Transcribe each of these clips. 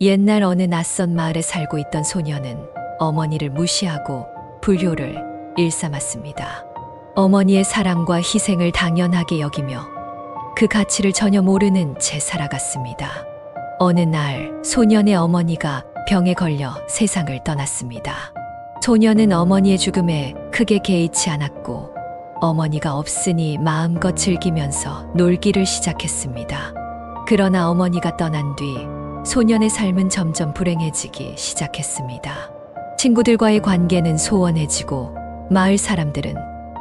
옛날 어느 낯선 마을에 살고 있던 소녀는 어머니를 무시하고 불효를 일삼았습니다. 어머니의 사랑과 희생을 당연하게 여기며 그 가치를 전혀 모르는 채 살아갔습니다. 어느 날 소년의 어머니가 병에 걸려 세상을 떠났습니다. 소녀는 어머니의 죽음에 크게 개의치 않았고 어머니가 없으니 마음껏 즐기면서 놀기를 시작했습니다. 그러나 어머니가 떠난 뒤 소년의 삶은 점점 불행해지기 시작했습니다. 친구들과의 관계는 소원해지고 마을 사람들은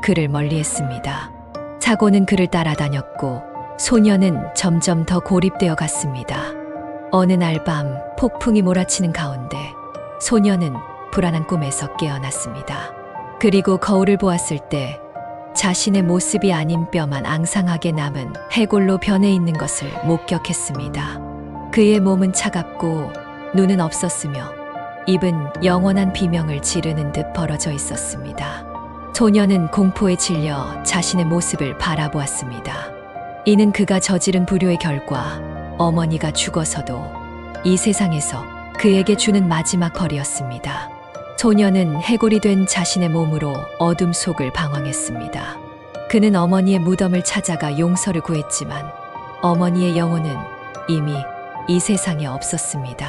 그를 멀리했습니다. 사고는 그를 따라다녔고 소년은 점점 더 고립되어 갔습니다. 어느 날 밤 폭풍이 몰아치는 가운데 소년은 불안한 꿈에서 깨어났습니다. 그리고 거울을 보았을 때 자신의 모습이 아닌 뼈만 앙상하게 남은 해골로 변해 있는 것을 목격했습니다. 그의 몸은 차갑고 눈은 없었으며 입은 영원한 비명을 지르는 듯 벌어져 있었습니다. 소녀는 공포에 질려 자신의 모습을 바라보았습니다. 이는 그가 저지른 불효의 결과 어머니가 죽어서도 이 세상에서 그에게 주는 마지막 벌이었습니다. 소녀는 해골이 된 자신의 몸으로 어둠 속을 방황했습니다. 그는 어머니의 무덤을 찾아가 용서를 구했지만 어머니의 영혼은 이미 이 세상에 없었습니다.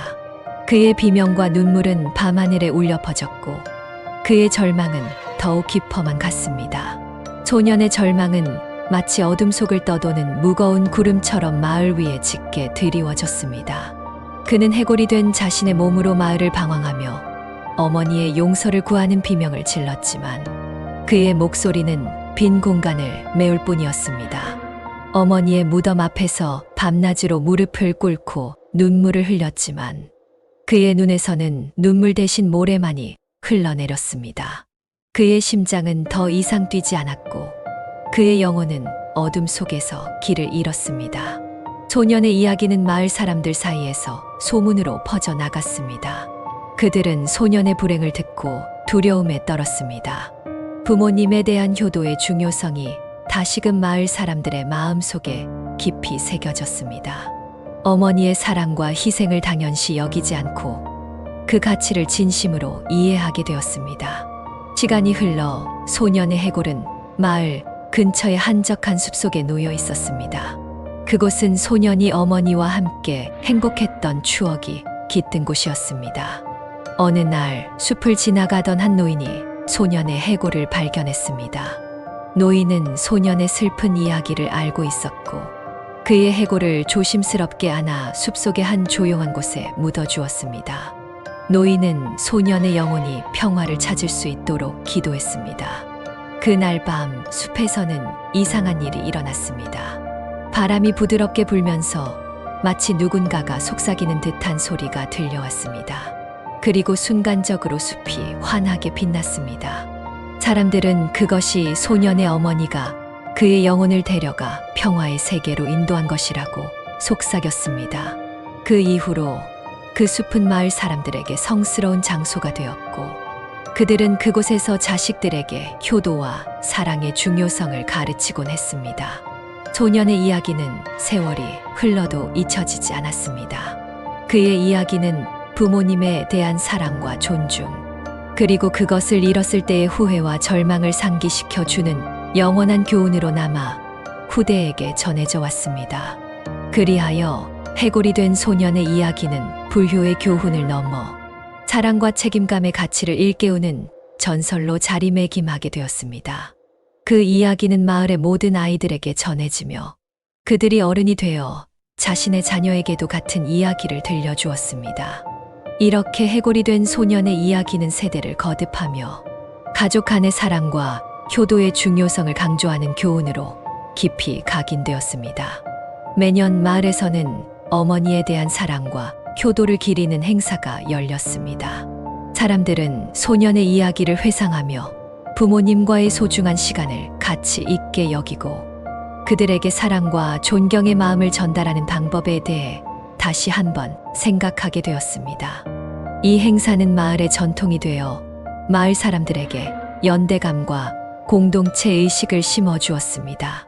그의 비명과 눈물은 밤하늘에 울려 퍼졌고 그의 절망은 더욱 깊어만 갔습니다. 소년의 절망은 마치 어둠 속을 떠도는 무거운 구름처럼 마을 위에 짙게 드리워졌습니다. 그는 해골이 된 자신의 몸으로 마을을 방황하며 어머니의 용서를 구하는 비명을 질렀지만 그의 목소리는 빈 공간을 메울 뿐이었습니다. 어머니의 무덤 앞에서 밤낮으로 무릎을 꿇고 눈물을 흘렸지만 그의 눈에서는 눈물 대신 모래만이 흘러내렸습니다. 그의 심장은 더 이상 뛰지 않았고 그의 영혼은 어둠 속에서 길을 잃었습니다. 소년의 이야기는 마을 사람들 사이에서 소문으로 퍼져나갔습니다. 그들은 소년의 불행을 듣고 두려움에 떨었습니다. 부모님에 대한 효도의 중요성이 다시금 마을 사람들의 마음속에 깊이 새겨졌습니다. 어머니의 사랑과 희생을 당연시 여기지 않고 그 가치를 진심으로 이해하게 되었습니다. 시간이 흘러 소년의 해골은 마을 근처의 한적한 숲속에 놓여 있었습니다. 그곳은 소년이 어머니와 함께 행복했던 추억이 깃든 곳이었습니다. 어느 날 숲을 지나가던 한 노인이 소년의 해골을 발견했습니다. 노인은 소년의 슬픈 이야기를 알고 있었고 그의 해골을 조심스럽게 안아 숲속의 한 조용한 곳에 묻어주었습니다. 노인은 소년의 영혼이 평화를 찾을 수 있도록 기도했습니다. 그날 밤 숲에서는 이상한 일이 일어났습니다. 바람이 부드럽게 불면서 마치 누군가가 속삭이는 듯한 소리가 들려왔습니다. 그리고 순간적으로 숲이 환하게 빛났습니다. 사람들은 그것이 소년의 어머니가 그의 영혼을 데려가 평화의 세계로 인도한 것이라고 속삭였습니다. 그 이후로 그 숲은 마을 사람들에게 성스러운 장소가 되었고 그들은 그곳에서 자식들에게 효도와 사랑의 중요성을 가르치곤 했습니다. 소년의 이야기는 세월이 흘러도 잊혀지지 않았습니다. 그의 이야기는 부모님에 대한 사랑과 존중, 그리고 그것을 잃었을 때의 후회와 절망을 상기시켜 주는 영원한 교훈으로 남아 후대에게 전해져 왔습니다. 그리하여 해골이 된 소년의 이야기는 불효의 교훈을 넘어 사랑과 책임감의 가치를 일깨우는 전설로 자리매김하게 되었습니다. 그 이야기는 마을의 모든 아이들에게 전해지며 그들이 어른이 되어 자신의 자녀에게도 같은 이야기를 들려주었습니다. 이렇게 해골이 된 소년의 이야기는 세대를 거듭하며 가족 간의 사랑과 효도의 중요성을 강조하는 교훈으로 깊이 각인되었습니다. 매년 마을에서는 어머니에 대한 사랑과 효도를 기리는 행사가 열렸습니다. 사람들은 소년의 이야기를 회상하며 부모님과의 소중한 시간을 가치 있게 여기고 그들에게 사랑과 존경의 마음을 전달하는 방법에 대해 다시 한번 생각하게 되었습니다. 이 행사는 마을의 전통이 되어 마을 사람들에게 연대감과 공동체 의식을 심어주었습니다.